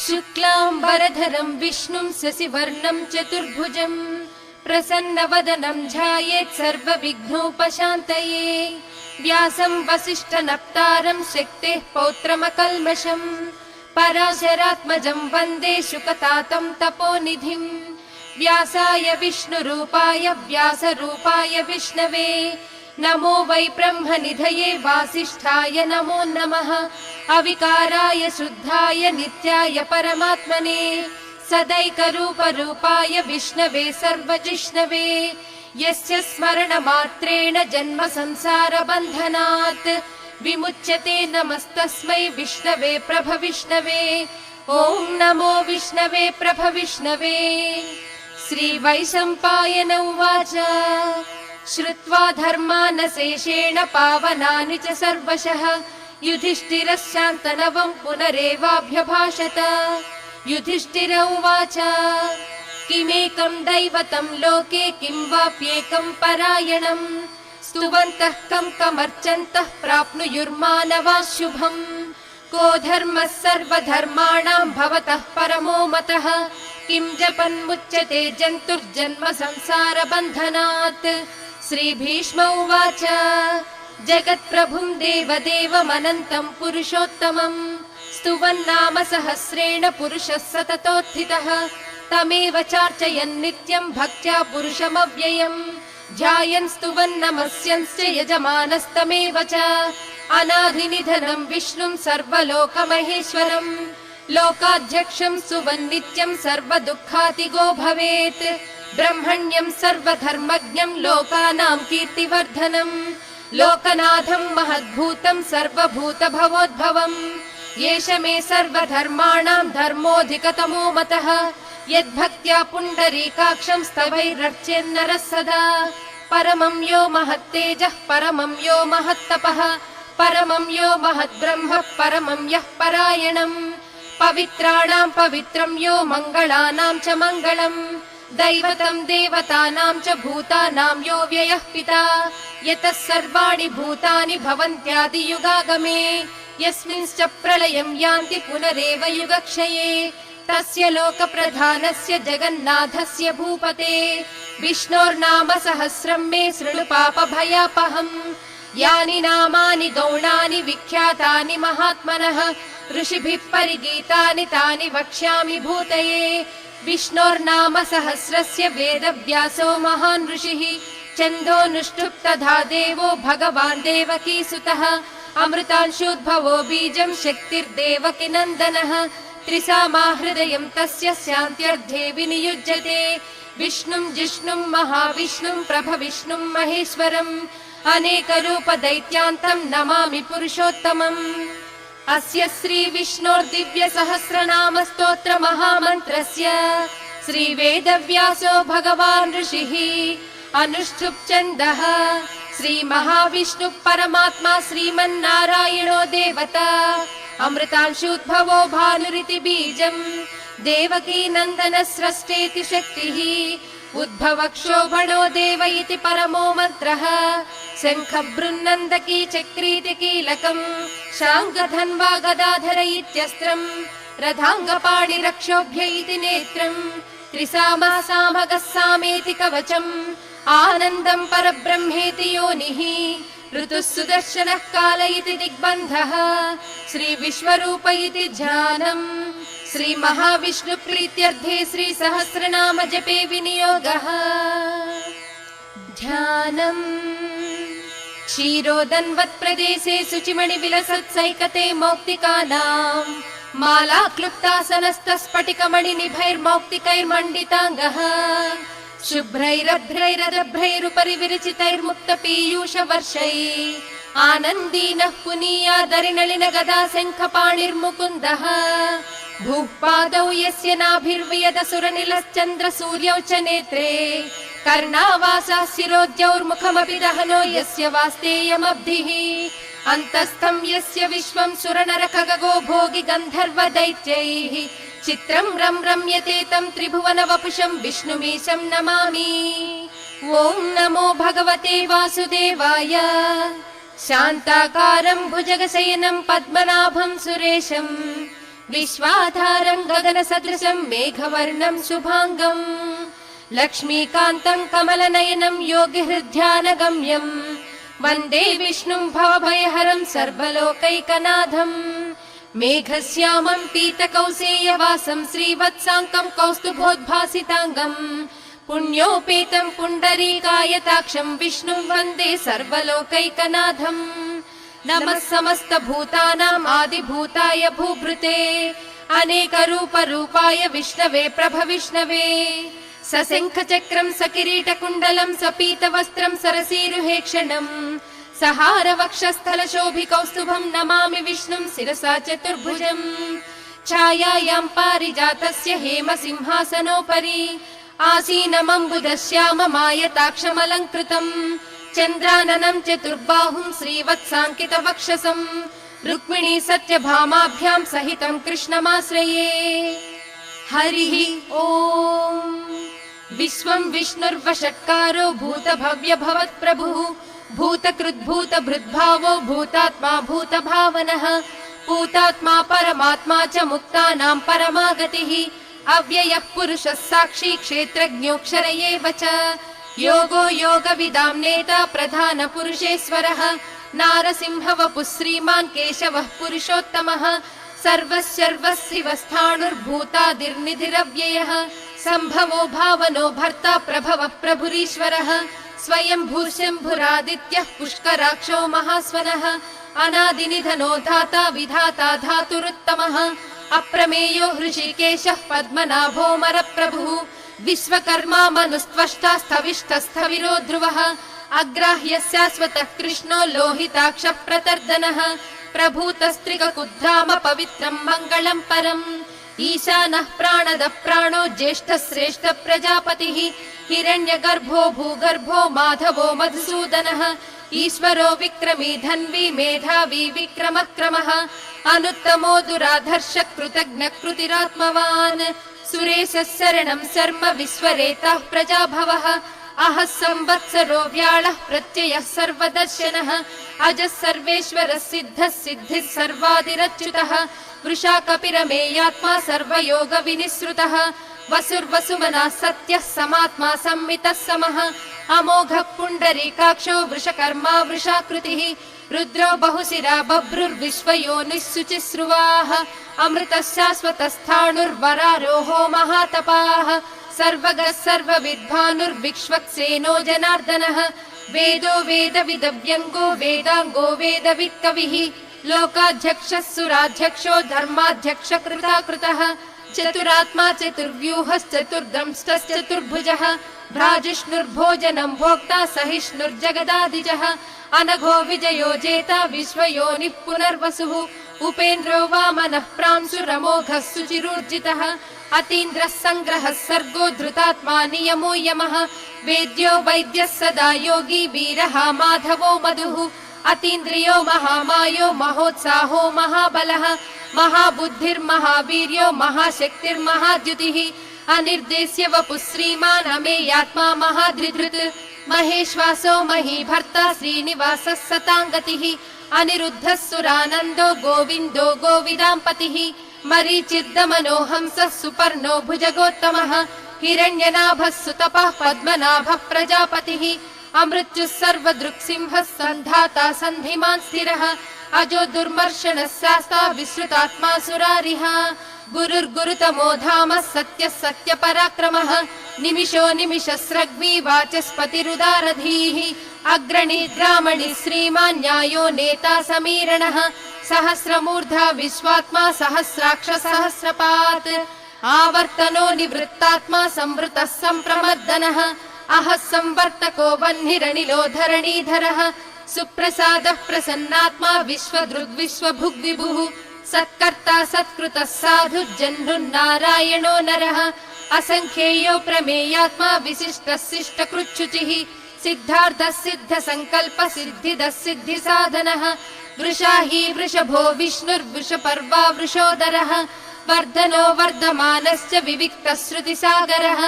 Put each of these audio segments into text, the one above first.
शुक्लांबरधरं विष्णुं शशिवर्णं चतुर्भुजं प्रसन्नवदनं ध्यायेत् सर्वविघ्नोपशान्तये। व्यासं वसिष्ठनप्तारं शक्तेः पौत्रमकल्मषं पराशरात्मजं वन्दे शुकतातं तपोनिधिं। व्यासाय विष्णुरूपाय व्यासरूपाय विष्णवे नमो वै ब्रह्मनिधये वासिष्ठाय नमो नमः। अविकाराय शुद्धाय नित्याय परमात्मने सदैकरूपरूपाय विष्णवे सर्वजिष्णवे यस्य स्मरणमात्रेण जन्म संसारबन्धनात् विमुच्यते। नमस्तस्मै विष्णवे प्रभविष्णवे। ॐ नमो विष्णवे प्रभविष्णवे। श्रीवैशम्पायन उवाच श्रुत्वा धर्मानशेषेण पावनानि च सर्वशः युधिष्ठिरश्चान्तनवं पुनरेवाभ्यभाषत। युधिष्ठिर उवाच किमेकं दैवतं लोके किं वाप्येकं परायणम् स्तुवन्तः कमर्चन्तः प्राप्नुयुर्मानवाः शुभम्। को धर्मः सर्वधर्माणां भवतः परमो मतः किं जपन्मुच्यते जन्तुर्जन्म संसारबन्धनात्। श्रीभीष्म उवाच जगत्प्रभुं देवदेवमनन्तं पुरुषोत्तमं स्तुवन्नाम सहस्रेण पुरुषः सततोत्थितः। तमेव चार्चयन् नित्यं भक्त्या पुरुषमव्ययम् ध्यायन् स्तुवन् नमस्यंश्च यजमानस्तमेव च। अनादिनिधनं विष्णुं सर्वलोकमहेश्वरं लोकाध्यक्षं स्तुवन् नित्यं सर्वदुःखातिगो भवेत्। ब्रह्मण्यं सर्वधर्मज्ञं लोकानां कीर्तिवर्धनम् लोकनाथं महद्भूतं सर्वभूतभवोद्भवम्। एष मे सर्वधर्माणां धर्मोऽधिकतमो मतः यद्भक्त्या पुण्डरीकाक्षं स्तवैरर्च्यन्नरः सदा। परमं यो महत्तेजः परमं यो महत्तपः परमं यो महद्ब्रह्म परमं यः परायणम्। पवित्राणां पवित्रं यो मङ्गलानां च मङ्गलम् दैवतं देवतानां च भूतानां यो व्ययः पिता। यतः सर्वाणि भूतानि भवन्त्यादियुगागमे यस्मिंश्च प्रलयं यान्ति पुनरेव युगक्षये। तस्य लोकप्रधानस्य जगन्नाथस्य भूपते विष्णोर्नाम सहस्रं मे शृणु पापभयापहम्। यानि नामानि गौणानि विख्यातानि महात्मनः ऋषिभिः परिगीतानि तानि वक्ष्यामि भूतये। विष्णोर्नाम सहस्रस्य वेदव्यासो महान् ऋषिः छन्दोऽनुष्ठुप् तथा देवो भगवान् देवकीसुतः। अमृतांशोद्भवो बीजं शक्तिर्देवकी नन्दनः त्रिसामा हृदयं तस्य शान्त्यर्थे विनियुज्यते। विष्णुं जिष्णुं महाविष्णुं प्रभविष्णुं महेश्वरम् अनेकरूपदैत्यान्तं नमामि पुरुषोत्तमम्। अस्य श्रीविष्णोर्दिव्य सहस्रनाम स्तोत्र महामन्त्रस्य श्रीवेदव्यासो भगवान् ऋषिः अनुष्ठुप् छन्दः। श्रीमहाविष्णु परमात्मा श्रीमन्नारायणो देवता अमृतांशोद्भवो भानुरिति बीजम् देवकी नन्दन स्रष्टेति शक्तिः उद्भवक्षोभणो देव इति परमो मन्त्रः। शङ्खबृन्नन्दकी चक्रीति कीलकम् शाङ्गधन्वा गदाधर इत्यस्त्रम् रथाङ्गपाणिरक्षोभ्य इति नेत्रम् त्रिसामः सामगः सामेति कवचम् आनन्दं परब्रह्मेति योनिः ऋतुः सुदर्शनः काल इति दिग्बन्धः श्रीविश्वरूप इति ध्यानम्। श्रीमहाविष्णु प्रीत्यर्थे श्रीसहस्रनाम जपे विनियोगः। ध्यानम् क्षीरोदन्वत् प्रदेशे शुचिमणिविलसत्सैकते मौक्तिकानाम् माला क्लुप्तासनस्तस्फटिकमणिनिभैर्मौक्तिकैर्मण्डिताङ्गः शुभ्रैरभ्रैरदभ्रैरुपरि विरचितैर्मुक्तपीयूषवर्षैः आनन्दीनः पुनीयादरिनलिन गदा शङ्खपाणिर्मुकुन्दः भूः पादौ यस्य नाभिर्वियदसुरनिलश्चन्द्र सूर्यौ च नेत्रे कर्णावासाः शिरोद्यौर्मुखमपि दहनो यस्य वास्तेयमब्धिः अन्तस्थं यस्य विश्वं सुरनरखगो भोगि गन्धर्व दैत्यैः चित्रं रं रम्यते तं त्रिभुवन वपुषं विष्णुमीशं नमामि। ॐ नमो भगवते वासुदेवाय शान्ताकारं भुजगशयनं पद्मनाभं सुरेशं विश्वाधारं गगनसदृशं मेघवर्णं शुभांगं लक्ष्मीकान्तं कमलनयनं योगिहृद्ध्यानगम्यं वन्दे विष्णुं भवभयहरं सर्वलोकैकनाथं मेघश्यामं पीतकौसेयवासं श्रीवत्साङ्कं कौस्तुभोद्भासिताङ्गं पुण्योपेतं पुण्डरीकायताक्षं विष्णुं वन्दे सर्वलोकैकनाथं नमः समस्तभूतानाम् आदिभूताय भूभृते अनेकरूपरूपाय विष्णवे प्रभविष्णवे सशङ्खचक्रं सकिरीटकुण्डलं सपीतवस्त्रं सरसीरुहेक्षणं सहारवक्षस्थलशोभिकौस्तुभं नमामि विष्णुं शिरसा चतुर्भुजम् छायायां पारिजातस्य हेमसिंहासनोपरि आसीनमम्बुदश्याममायताक्षमलङ्कृतम् चन्द्राननं चतुर्बाहुं श्रीवत्साङ्कितवक्षसं रुक्मिणी सत्यभामाभ्यां सहितं कृष्णमाश्रये हरिः ओम् विश्वं विष्णुर्वषट्कारो भूतभव्य भवत्प्रभुः भूतकृद्भूतभृद्भावो भूतात्मा भूतभावनः भूतात्मा परमात्मा च मुक्तानां परमागतिः अव्ययः पुरुषः साक्षी क्षेत्रज्ञोऽक्षर एव च योगो योगविदां नेता प्रधान पुरुषेश्वरः नारसिंहवपुः श्रीमान् केशवः पुरुषोत्तमः सर्वस्यर्वस्थिवस्थाणुर्भूतादिर्निधिरव्ययः सम्भवो भावनो भर्ता प्रभवः प्रभुरीश्वरः स्वयं भूशम्भुरादित्यः पुष्कराक्षो महास्वनः अनादिनिधनो धाता विधाता धातुरुत्तमः अप्रमेयो हृषिकेशः पद्मनाभो मरप्रभुः विश्वकर्मा मनुस्त्वष्टा स्थविष्ठस्थविरो ध्रुवः अग्राह्यः शाश्वतः कृष्णो लोहिताक्षः प्रतर्दनः प्रभूतस्त्रिककुद्धाम पवित्रं मङ्गलं परम् ईशानः प्राणदः प्राणो ज्येष्ठः श्रेष्ठ प्रजापतिः हिरण्यगर्भो भूगर्भो माधवो मधुसूदनः ईश्वरो विक्रमी धन्वी मेधावी विक्रमः क्रमः अनुत्तमो दुराधर्ष कृतज्ञ कृतिरात्मवान् सुरेशः शरणं शर्म विश्वरेताः प्रजाभवः अहः संवत्सरो व्याळः प्रत्ययः सर्वदर्शनः अजः सर्वेश्वरः सिद्धः सिद्धिः सर्वादिरच्युतः वृषा कपिरमेयात्मा सर्वयोग विनिसृतः वसुर्वसुमनः सत्यः समात्मा संमितः समः अमोघः पुण्डरीकाक्षो वृषकर्मा वृषाकृतिः रुद्रो बहुशिरा बभ्रुर्विश्वयोनिः शुचिस्रुवाः अमृतः शाश्वतस्थाणुर्वरारोहो महातपाः सर्वगः सर्वविद्भानुर्विक्ष्वक्सेनो जनार्दनः वेदो वेदविदव्यङ्गो वेदाङ्गो वेदवित्कविः लोकाध्यक्षः सुराध्यक्षो धर्माध्यक्ष कृताकृतः चतुरात्मा चतुर्व्यूहश्चतुर्दंष्टश्चतुर्भुजः भ्राजिष्णुर्भोजनं भोक्ता सहिष्णुर्जगदादिजः अनघो विजयो जेता विश्वयोनिः पुनर्वसुः उपेन्द्रो वामनः प्रांशुरमोघः सुचिरूर्जितः अतीन्द्रः सङ्ग्रहः सर्गो धृतात्मा नियमो यमः वेद्यो वैद्यः सदा योगी वीरः माधवो मधुः अतीन्द्रियो महामायो महोत्साहो महाबलः महाबुद्धिर्महावीर्यो महाशक्तिर्महाद्युतिः अनिर्देश्य वपुः श्रीमान् अमेयात्मा महाधृधृत् महेश्वासो महीभर्ता श्रीनिवासः सताङ्गतिः अनिरुद्धः सुरानन्दो गोविन्दो गोविदाम्पतिः मरीचिर्दमनो हंसः सुपर्णो भुजगोत्तमः हिरण्यनाभः सुतपः पद्मनाभः प्रजापतिः अमृत्युः सर्वदृक्सिंहः सन्धाता सन्धिमान् स्थिरः अजो दुर्मर्शनः शास्ता विश्रुतात्मा सुरारिः गुरुर्गुरुतमो धामः सत्यः सत्यपराक्रमः निमिषो निमिषस्रग्वी वाचस्पतिरुदारधीः अग्रणी ग्रामणि श्रीमान् न्यायो नेता समीरणः सहस्रमूर्धा विश्वात्मा सहस्राक्ष सहस्रपात् आवर्तनो निवृत्तात्मा संवृतः सम्प्रमर्दनः अहः संवर्तको वह्निरनिलो धरणीधरः सुप्रसादः प्रसन्नात्मा विश्वदृग्विश्वभुग्विभुः सत्कर्ता सत्कृतः साधु जह्नुर्नारायणो नरः असंख्येयो प्रमेयात्मा विशिष्टः शिष्टकृच्छुचिः सिद्धार्थः सिद्ध संकल्प सिद्धिदः सिद्धि साधनः वृषा हि वृषभो विष्णुर्वृषपर्वा वृषोदरः वर्धनो वर्धमानश्च विविक्तः श्रुतिसागरः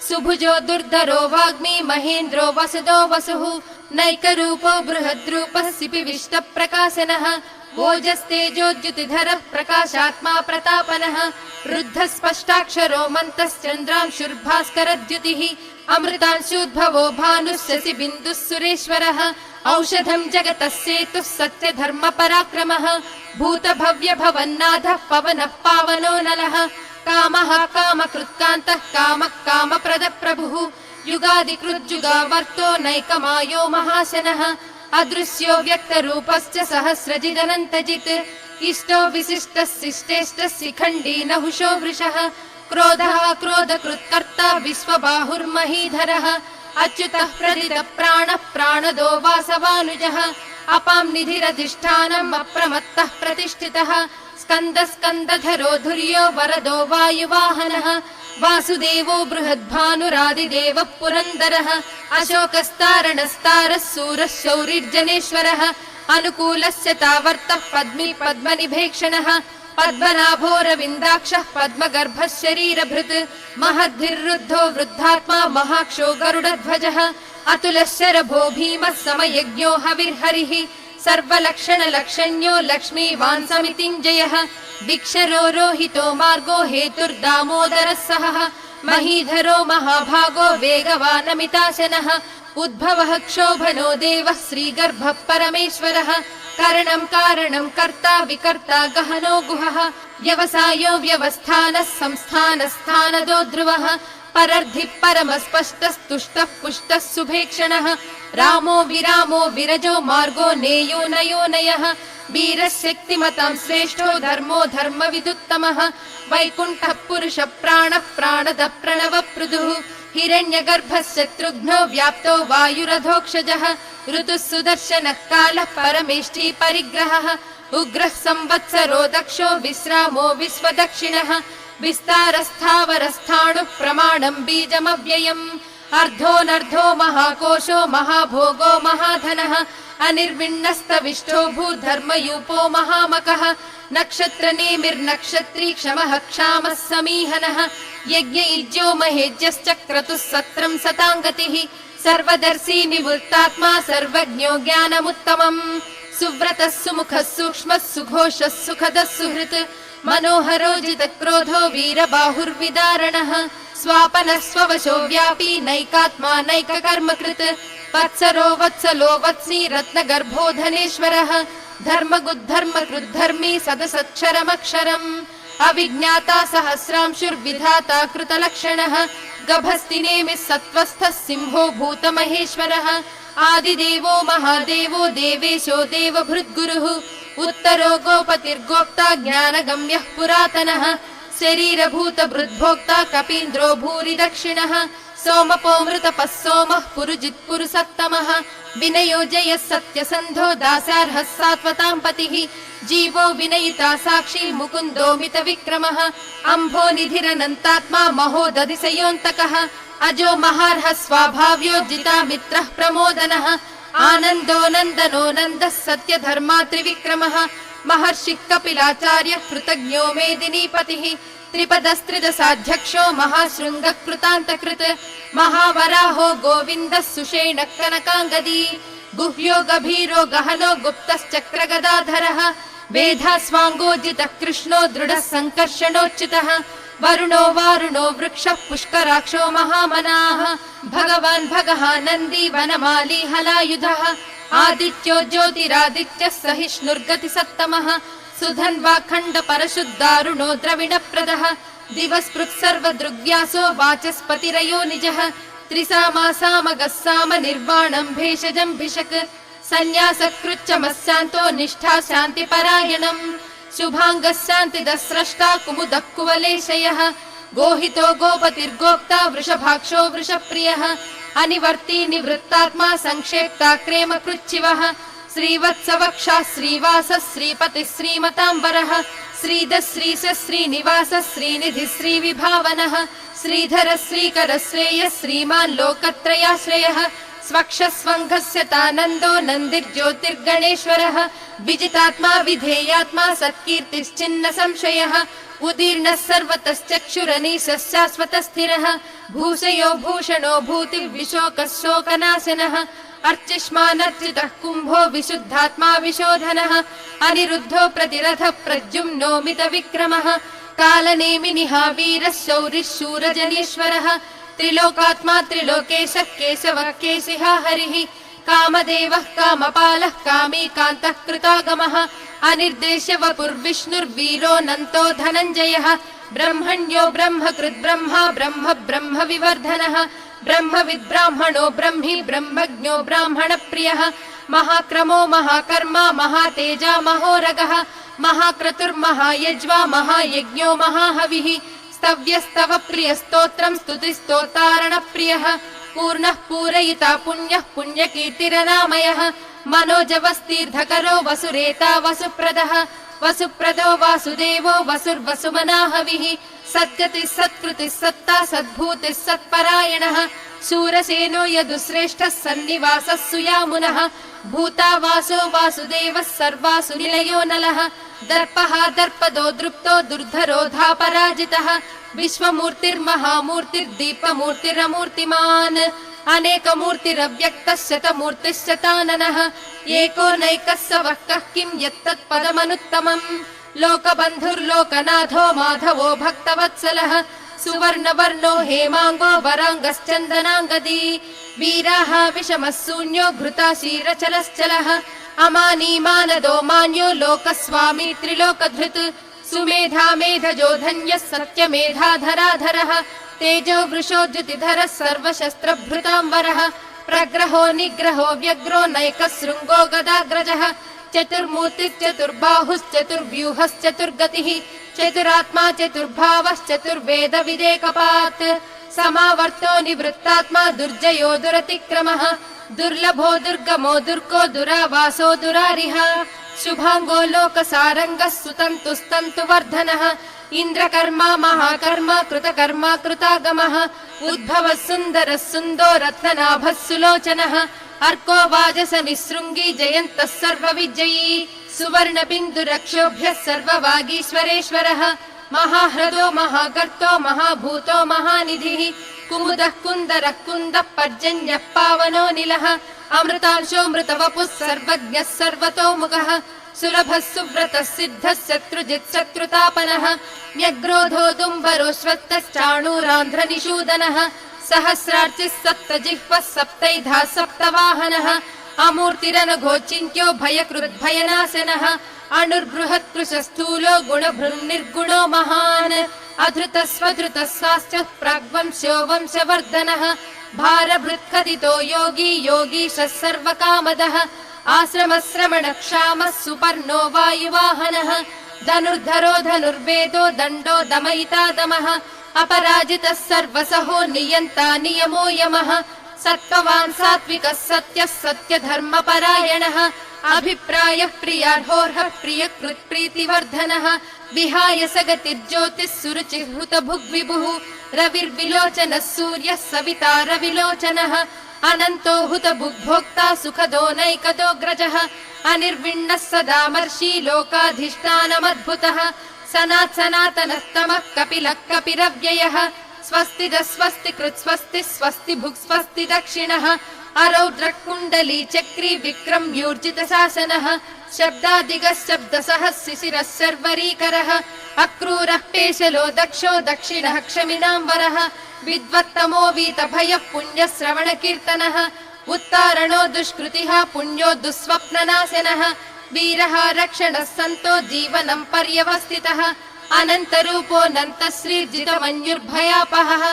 सुभुजो दुर्धरो वाग्मी महेन्द्रो वसुदो वसुः नैकरूपो बृहद्रूपः सिपिविष्ट प्रकाशनः ओजस्तेजोद्युतिधरः प्रकाशात्मा प्रतापनः रुद्धः स्पष्टाक्षरो मन्तश्चन्द्रांशुर्भास्करद्युतिः अमृतांशूद्भवो भानुः शशि बिन्दुः सुरेश्वरः औषधं जगतः सेतुः सत्यधर्म पराक्रमः भूतभव्य भवन्नाथः पवनः पावनो नलः कामः कामकृत्कान्तः कामः कामप्रदः प्रभुः युगादिकृज्जुगावर्तो नैकमायो महाशनः अदृश्यो व्यक्तरूपश्च सहस्रजिदनन्तजित् इष्टो विशिष्टः शिष्टेष्टः शिखण्डी नहुषो वृषः क्रोधः क्रोधकृत्कर्ता विश्वबाहुर्महीधरः अच्युतः प्रदितः प्राणः प्राणदो वासवानुजः अपां निधिरधिष्ठानम् अप्रमत्तः प्रतिष्ठितः स्कन्दः स्कन्दधरो धुर्यो वरदो वायुवाहनः वासुदेवो बृहद्भानुरादिदेवः पुरन्दरः अशोकस्तारणस्तारः सूरः शौरिर्जनेश्वरः अनुकूलस्य तावर्तः पद्मी पद्मनिभेक्षणः पद्मनाभोरविन्दाक्षः पद्मगर्भः शरीरभृत् महद्भिर्रुद्धो वृद्धात्मा महाक्षो गरुडध्वजः अतुलः शरभो भीमः समयज्ञो हविर्हरिः सर्वलक्षणलक्षण्यो लक्ष्मीवान् समितिञ्जयः विक्षरो रोहितो मार्गो हेतुर्दामोदरः सहः महीधरो महाभागो वेगवानमिताशनः उद्भवः क्षोभनो देवः श्रीगर्भः परमेश्वरः करणं कारणं कर्ता विकर्ता गहनो गुहः व्यवसायो व्यवस्थानः संस्थानस्थानदो ध्रुवः परर्धिः परमस्पष्टस्तुष्टः पुष्टः सुभेक्षणः रामो विरामो विरजो मार्गो नेयो नयो नयः वीरः शक्तिमतां श्रेष्ठो धर्मो धर्मविदुत्तमः वैकुण्ठः पुरुषः प्राणः प्राणदः प्रणवपृदुः हिरण्यगर्भः शत्रुघ्नो व्याप्तो वायुरधोक्षजः ऋतुः सुदर्शनः कालः परमेष्ठी परिग्रहः उग्रः संवत्सरो दक्षो विश्रामो विश्वदक्षिणः विस्तारस्थावरस्थाणुः प्रमाणं बीजमव्ययम् अर्धोऽनर्धो महाकोशो महाभोगो महाधनः अनिर्विण्णस्तविष्टो भूधर्मयूपो महामकः नक्षत्रनेमिर्नक्षत्री क्षमः क्षामः समीहनः यज्ञ इज्यो महेज्यश्च क्रतुः सत्रं सताङ्गतिः सर्वदर्शी निवृत्तात्मा सर्वज्ञो ज्ञानमुत्तमम् सुव्रतः सुमुखः सूक्ष्मः सुघोषः सुखदः सुहृत् मनोहरो जितक्रोधो वीरबाहुर्विदारणः स्वापनः स्ववशो व्यापी नैकात्मा नैककर्मकृत् वत्सरो वत्सलो वत्सी रत्नगर्भो धनेश्वरः धर्मगुद्धर्मकृद्धर्मी सदसक्षरमक्षरम् अविज्ञाता सहस्रांशुर्विधाता कृतलक्षणः गभस्तिनेमिः सत्त्वस्थः सिंहो भूतमहेश्वरः आदिदेवो महादेवो देवेशो देवभृद्गुरुः उत्तरो गोपतिर्गोप्ता ज्ञानगम्यः पुरातनः शरीरभूतभृद्भोक्ता कपीन्द्रो भूरि दक्षिणः सोमपोमृतपः सोमः पुरुजित्पुरुसत्तमः विनयो जयः सत्यसन्धो दासार्हः सात्वतां पतिः जीवो विनयिता साक्षी मुकुन्दो मितविक्रमः अम्भो निधिरनन्तात्मा महोदधिशयोऽन्तकः अजो महार्हः स्वाभाव्यो जिता मित्रः प्रमोदनः आनन्दो नन्दनो नन्दः सत्यधर्मा त्रिविक्रमः महर्षिः कपिलाचार्यः कृतज्ञो मेदिनीपतिः त्रिपदस्त्रिदशाध्यक्षो महाशृङ्गः कृतान्तकृत् महावराहो गोविन्दः सुषेणः कनकाङ्गदी गुह्यो गभीरो गहनो गुप्तश्चक्रगदाधरः वेधास्वाङ्गोजितः कृष्णो दृढः सङ्कर्षणोच्युतः वरुणो वारुणो वृक्षः पुष्कराक्षो महामनाः भगवान् भगः नन्दी वनमाली हलायुधः आदित्यो ज्योतिरादित्यः सहिष्णुर्गतिसत्तमः सुधन्वाखण्ड परशुद्धारुणो द्रविणप्रदः दिवस्पृक् सर्वदृग्व्यासो वाचस्पतिरयो निजः त्रिसामासामगः साम निर्वाणं भेषजं भिषक् सन्न्यासकृच्चमस्यान्तो निष्ठा शान्तिपरायणम् शुभाङ्गः शान्तिदः स्रष्टा कुमुदः कुवलेशयः गोहितो गोपतिर्गोप्ता वृषभाक्षो वृषप्रियः अनिवर्ती निवृत्तात्मा संक्षेप्ता क्रेम कृच्छिवः श्रीवत्सवक्षा श्रीवासः श्रीपतिः श्रीमताम्बरः श्रीधः श्रीशः श्रीनिवासः श्रीनिधिः श्रीविभावनः श्रीधरः श्रीकरः श्रेयः श्रीमान् लोकत्रयाश्रयः स्वक्षस्वङ्घस्य तानन्दो नन्दिर्ज्योतिर्गणेश्वरः विजितात्मा विधेयात्मा सत्कीर्तिश्चिन्न संशयः उदीर्णः सर्वतश्चक्षुरनीशः शाश्वतस्थिरः भूषयो भूषणो भूतिर्विशोकः शोकनाशनः अर्चिष्मानर्चितः कुम्भो विशुद्धात्मा विशोधनः अनिरुद्धो प्रतिरथः प्रद्युम्नो मितविक्रमः कालनेमिनिः वीरः शौरिः शूरजनीश्वरः त्रिलोकात्मा त्रिलोकेशः केशवः केशिः हरिः कामदेवः कामपालः कामी कान्तः कृतागमः अनिर्देश्य वपुर्विष्णुर्वीरोऽनन्तो धनञ्जयः ब्रह्मण्यो ब्रह्मकृद् ब्रह्मा ब्रह्म ब्रह्म विवर्धनः ब्रह्मविद् ब्राह्मणो ब्रह्मी ब्रह्मज्ञो ब्राह्मणप्रियः महाक्रमो महाकर्मा महातेजा महोरगः महाक्रतुर्महायज्वा महायज्ञो महाहविः स्तव्यस्तव प्रियस्तोत्रम् स्तुतिस्तोतारणप्रियः पूर्णः पूरयिता पुण्यः पुण्यकीर्तिरनामयः मनोजवस्तीर्धकरो वसुरेता वसुप्रदः वसुप्रदो वासुदेवो वसुर्वसुमनाहविः सद्गतिः सत्कृतिः सत्ता सद्भूतिः सत्परायणः शूरसेनो यदुश्रेष्ठः सन्निवासः सुयामुनः भूता वासो वासुदेवः सर्वासु निलयो नलः दर्पः दर्पदो दृप्तो दुर्धरोधापराजितः विश्वमूर्तिर्महामूर्तिर्दीपमूर्तिरमूर्तिमान् अनेकमूर्तिरव्यक्तः शतमूर्तिः शताननः एको नैकः स वः कः किं यत्तत्पदमनुत्तमम् लोकबन्धुर्लोकनाथो माधवो भक्तवत्सलः सुवर्णवर्णो हेमाङ्गो वराङ्गश्चन्दनाङ्गदी वीराः विषमः शून्यो घृताशीरचलश्चलः अमानी मानदो मान्यो लोकस्वामी त्रिलोकधृत् सुमेधा मेधजो धन्यः सत्यमेधाधराधरः तेजो वृषो द्युतिधरः सर्वशस्त्रभृताम्बरः प्रग्रहो निग्रहो व्यग्रो नैकः शृङ्गो गदाग्रजः चतुर्मूर्तिश्चतुर्बाहुश्चतुर्व्यूहश्चतुर्गतिः चतुरात्मा चतुर्भावश्चतुर्वेद विदेकपात् समावर्तो निवृत्तात्मा दुर्जयो दुरतिक्रमः दुर्लभो दुर्गमो दुर्गो दुरावासो दुरारिः शुभाङ्गो लोकसारङ्गः सुतन्तुस्तन्तुवर्धनः इन्द्रकर्मा महाकर्मा कृतकर्मा कृतागमः उद्भवः सुन्दरः सुन्दो रत्ननाभः सुलोचनः अर्को वाजसनिःशृङ्गी जयन्तः सर्वविजयी सुवर्णबिन्दुरक्षोभ्यः सर्ववागीश्वरेश्वरः महाह्रदो महागर्तो महाभूतो महानिधिः कुमुदः कुन्दरः कुन्दः पर्जन्यः पावनो निलः अमृतांशो मृतवपुः सर्वज्ञः सर्वतोमुखः सुलभः सुव्रतः सिद्धः शत्रुजित् शत्रुतापनः व्यग्रोधोदुम्बरोऽश्वत्थश्चाणूरान्ध्रनिषूदनः सहस्रार्चिः सप्तजिह्वः सप्तैधा सप्तवाहनः अमूर्तिरनघोचिन्त्यो भयकृद्भयनाशनः अणुर्बृहत्कृशस्थूलो गुणभृन्निर्गुणो महान् अधृतस्वधृतः स्वास्थ्यः प्राग्वंशो वंशवर्धनः भारभृत्कथितो योगी योगीशः सर्वकामदः आश्रमश्रमणक्षामः सुपर्णो वायुवाहनः धनुर्धरो धनुर्वेदो दण्डो दमयिता दमः अपराजितः सर्वसहो नियन्ता नियमो यमः सत्त्ववान् सात्विकः सत्यः सत्यधर्मपरायणः अभिप्रायः प्रियार्होर्हः प्रियकृत्प्रीतिवर्धनः विहाय सगतिर्ज्योतिः सुरुचिः हुतभुग्विभुः रविर्विलोचनः सूर्यः सविता रविलोचनः अनन्तो हुतभुग्भोक्ता सुखदो नैकदोऽग्रजः अनिर्विण्णः सदामर्षि लोकाधिष्ठानमद्भुतः सनातनस्तमः कपिलः कपिरव्ययः स्वस्तिदः स्वस्ति कृत् स्वस्ति स्वस्ति भुक् स्वस्ति दक्षिणः अरौद्रः कुण्डली चक्री विक्रम्यूर्जितशासनः शब्दादिगः शब्दसः शिशिरः शर्वरीकरः अक्रूरः पेशलो दक्षो दक्षिणः क्षमिणाम्बरः विद्वत्तमो वीतभयः पुण्यः श्रवणकीर्तनः उत्तारणो दुष्कृतिः पुण्यो दुःस्वप्ननाशनः वीरः रक्षणः सन्तो जीवनं पर्यवस्थितः अनन्तरूपोऽनन्तश्रीर्जितमन्युर्भयापहः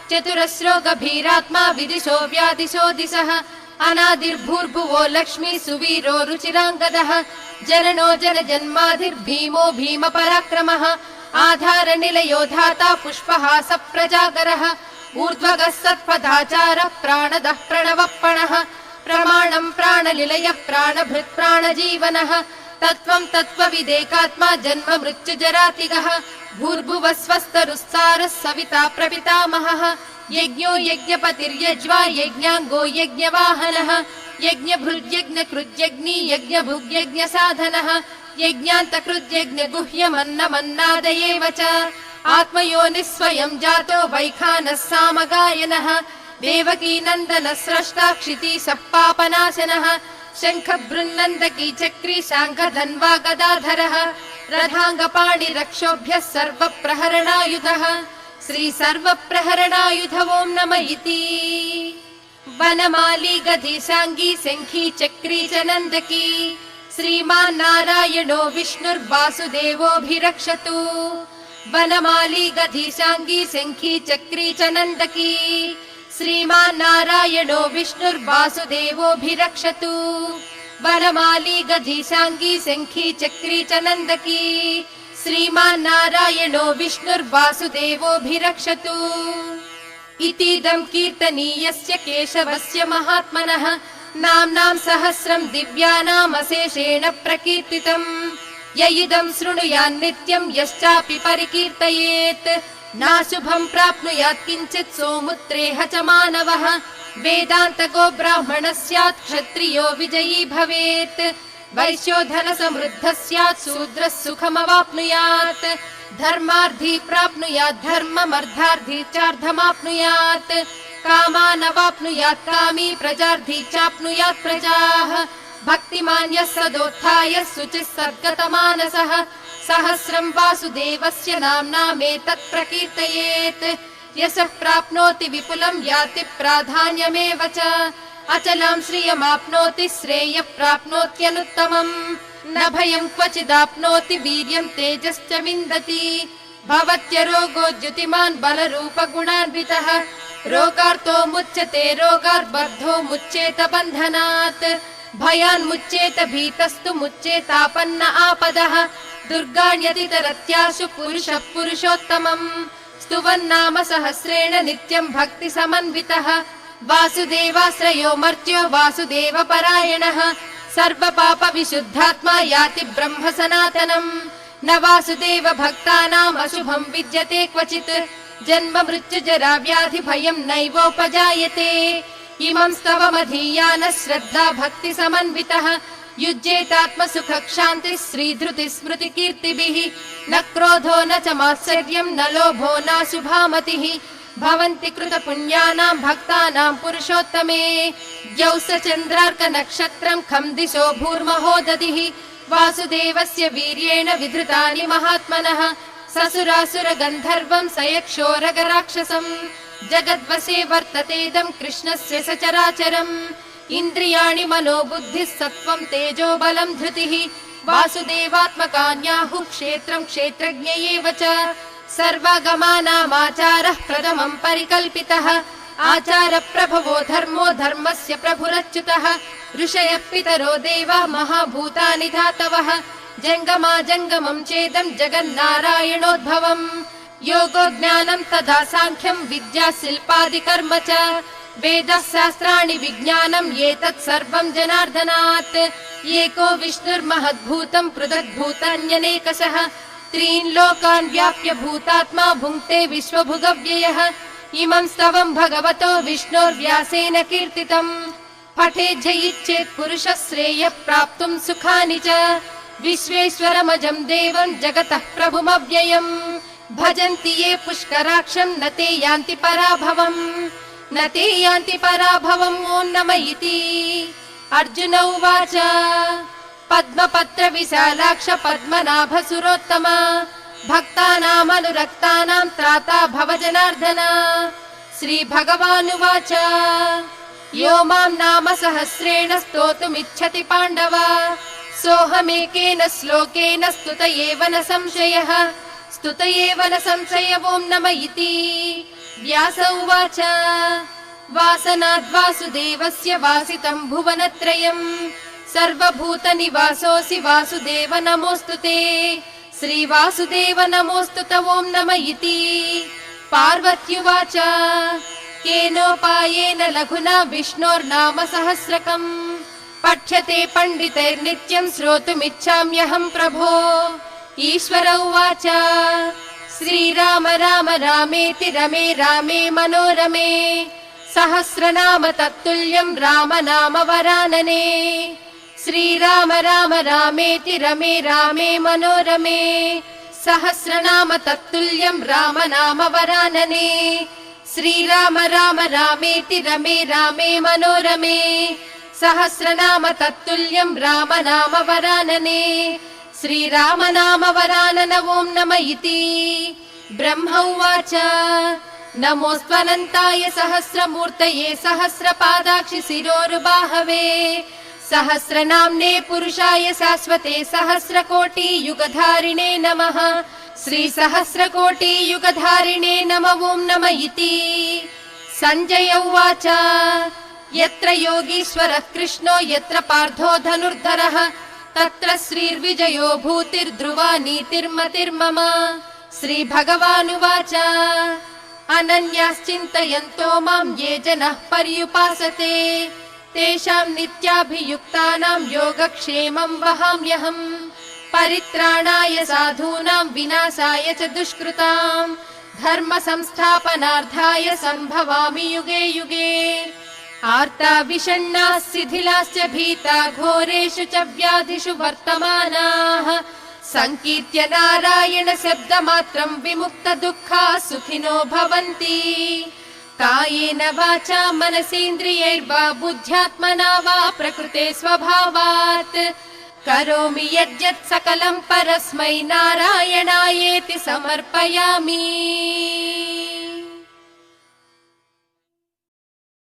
चतुरस्रो गभीरात्मा विदिशो व्यादिशो दिशः अनादिर्भूर्भुवो लक्ष्मी सुवीरो रुचिराङ्गदः जननो जनजन्माधिर्भीमो भीमपराक्रमः आधारनिलयो धाता पुष्पहास प्रजागरः ऊर्ध्वगः सत्पदाचारः प्राणदः प्रणवप्पणः प्रमाणं प्राणनिलयः प्राणभृत् प्राणजीवनः तत्त्वं तत्त्वविदेकात्मा जन्म मृत्युजरातिगः भूर्भुवः स्वस्तरुस्सारः सविता प्रपितामहः यज्ञो यज्ञपतिर्यज्वा यज्ञाङ्गो यज्ञवाहनः यज्ञभृद्यज्ञकृद्यज्ञी यज्ञभुग्यज्ञसाधनः यज्ञान्तकृद्यज्ञगुह्यमन्नमन्नादयेव च आत्मयोनिः स्वयं जातो वैखानः सामगायनः देवकी नन्दनः स्रष्टा क्षितिसः पापनाशनः शङ्खबृन्नन्दकी चक्री शाङ्खधन्वा गदाधरः रथाङ्गपाणिरक्षोभ्यः सर्वप्रहरणायुधः श्री सर्वप्रहरणायुध ॐ नमः इति वनमाली गदिशाङ्गी शङ्खी चक्री च नन्दकी श्रीमान् नारायणो विष्णुर्वासुदेवोऽभिरक्षतु वनमाली गदिशाङ्गी शङ्खी चक्री च नन्दकी श्रीमान् नारायणो विष्णुर्वासुदेवोऽभिरक्षतु वनमाली गदिशाङ्गी शङ्खी चक्री च नन्दकी श्रीमान् नारायणो विष्णुर्वासुदेवोऽभिरक्षतु इतीदं कीर्तनीयस्य केशवस्य महात्मनः नाम्नां सहस्रं दिव्यानामशेषेण प्रकीर्तितम् य इदं शृणुयान्नित्यं यश्चापि परिकीर्तयेत् नाशुभं प्राप्नुयात् किञ्चित् सोमुत्रेह च मानवः वेदान्तको ब्राह्मणः स्यात् क्षत्रियो विजयी भवेत् वैश्यो धनसमृद्धः स्यात् शूद्रः सुखमवाप्नुयात् धर्मार्थी प्राप्नुयात् धर्ममर्धार्थी चार्धमाप्नुयात् कामानवाप्नुयात् कामी प्रजार्थी चाप्नुयात् प्रजाः भक्तिमान् यः सदोत्थाय शुचिः सद्गतमानसः सहस्रं वासुदेवस्य नाम्नामेतत् प्रकीर्तयेत् यशः प्राप्नोति विपुलं याति प्राधान्यमेव च अचलां श्रियमाप्नोति श्रेयः प्राप्नोत्यनुत्तमम् न भयं क्वचिदाप्नोति वीर्यं तेजश्च विन्दति भवत्यरोगो द्युतिमान् बलरूपगुणान्वितः रोगार्तो मुच्यते रोगार्बद्धो मुच्येत बन्धनात् भयान्मुच्येत भीतस्तु मुच्येतापन्न आपदः दुर्गाण्यतितरत्याशु पुरुषः पुरुषोत्तमम् स्तुवन्नाम सहस्रेण नित्यं भक्ति समन्वितः वासुदेवाश्रयो मर्त्यो वासुदेव परायणः सर्वपाप विशुद्धात्मा याति ब्रह्म सनातनम् न वासुदेव भक्तानाम् अशुभं विद्यते क्वचित् जन्म मृत्यु जरा व्याधि भयं नैवोपजायते इमं स्तवमधीयानः श्रद्धा भक्ति समन्वितः युज्येतात्म सुख क्षान्ति श्रीधृति स्मृति कीर्तिभिः न क्रोधो न च मात्सर्यं न लोभो नाशुभामतिः भवन्ति कृत पुण्यानां भक्तानां पुरुषोत्तमे द्यौस चन्द्रार्क नक्षत्रं खं दिशो भूर्महो दधिः वासुदेवस्य वीर्येण विधृतानि महात्मनः ससुरासुर गन्धर्वं सयक्षोरगराक्षसम् जगद्वसे वर्ततेदं कृष्णस्य सचराचरम् इन्द्रियाणि मनो बुद्धिः सत्त्वं तेजो बलं धृतिः वासुदेवात्मकान्याहुः क्षेत्रं क्षेत्रज्ञ एव च सर्वागमानामाचारः प्रथमं परिकल्पितः आचार प्रभवो धर्मो धर्मस्य प्रभुरच्युतः ऋषयः पितरो देवा महाभूतानि धातवः जङ्गमा जङ्गमं चेदं जगन्नारायणोद्भवम् योगो ज्ञानं तथा साङ्ख्यं विद्या शिल्पादिकर्म च वेदः शास्त्राणि विज्ञानम् एतत् सर्वं जनार्दनात् एको विष्णुर्महद्भूतं पृथग्भूतान्यनेकशः त्रीन् लोकान् व्याप्य भूतात्मा भुङ्क्ते विश्वभुगव्ययः इमं स्तवं भगवतो विष्णोर्व्यासेन कीर्तितम् पठेज्जयिच्छेत् पुरुषः श्रेयः प्राप्तुं सुखानि च विश्वेश्वरमजं देवं जगतः प्रभुमव्ययम् भजन्ति ये पुष्कराक्षं न ते यान्ति पराभवम् न ते यान्ति पराभवम् ॐ नमः इति अर्जुन उवाच पद्मपत्र विशालाक्ष पद्मनाभ सुरोत्तम भक्तानामनुरक्तानां त्राता भव जनार्दन श्रीभगवानुवाच यो मां नाम सहस्रेण स्तोतुमिच्छति पाण्डव सोऽहमेकेन श्लोकेन स्तुत एव न संशयः स्तुत एव न संशय ॐ नमः इति व्यास उवाच वासनाद्वासुदेवस्य वासितं भुवनत्रयम् सर्वभूतनिवासोऽसि वासुदेव नमोऽस्तु ते श्रीवासुदेव नमोऽस्तु ॐ नमः इति पार्वत्युवाच केनोपायेन लघुना विष्णोर्नाम सहस्रकम् पठ्यते पण्डितैर्नित्यं श्रोतुमिच्छाम्यहं प्रभो ईश्वर उवाच श्रीराम राम रामेति रमे रामे मनोरमे सहस्रनाम तत्तुल्यं राम नाम वरानने श्रीराम राम रामेति रमे रामे मनोरमे सहस्रनाम तत्तुल्यं राम नाम वरानने श्रीराम राम रामेति रमे रामे मनोरमे सहस्रनाम तत्तुल्यं राम नाम वरानने श्रीराम नाम वरानन ओं नम इति ब्रह्म उवाच नमोऽस्त्वनन्ताय सहस्रमूर्तये सहस्रपादाक्षि शिरोरुबाहवे सहस्रनाम्ने पुरुषाय शाश्वते सहस्रकोटि युगधारिणे नमः श्री सहस्रकोटि युगधारिणे नम ओं नम इति सञ्जय उवाच यत्र योगीश्वरः कृष्णो यत्र पार्थो धनुर्धरः तत्र श्रीर्विजयो भूतिर्ध्रुवा नीतिर्मतिर्मम श्रीभगवानुवाच अनन्याश्चिन्तयन्तो मां ये जनः पर्युपासते तेषां नित्याभियुक्तानां योगक्षेमं वहाम्यहम् परित्राणाय साधूनां विनाशाय च दुष्कृतां धर्म संस्थापनार्थाय सम्भवामि युगे युगे आर्ता विषण्णाः शिथिलाश्च भीता घोरेषु च व्याधिषु वर्तमानाः संकीर्त्य नारायण शब्दमात्रं विमुक्त दुःखाः सुखिनो भवन्ति कायेन वाचा मनसेन्द्रियैर्वा बुद्ध्यात्मना वा प्रकृते स्वभावात् करोमि यद्यत् सकलं परस्मै नारायणायेति समर्पयामि।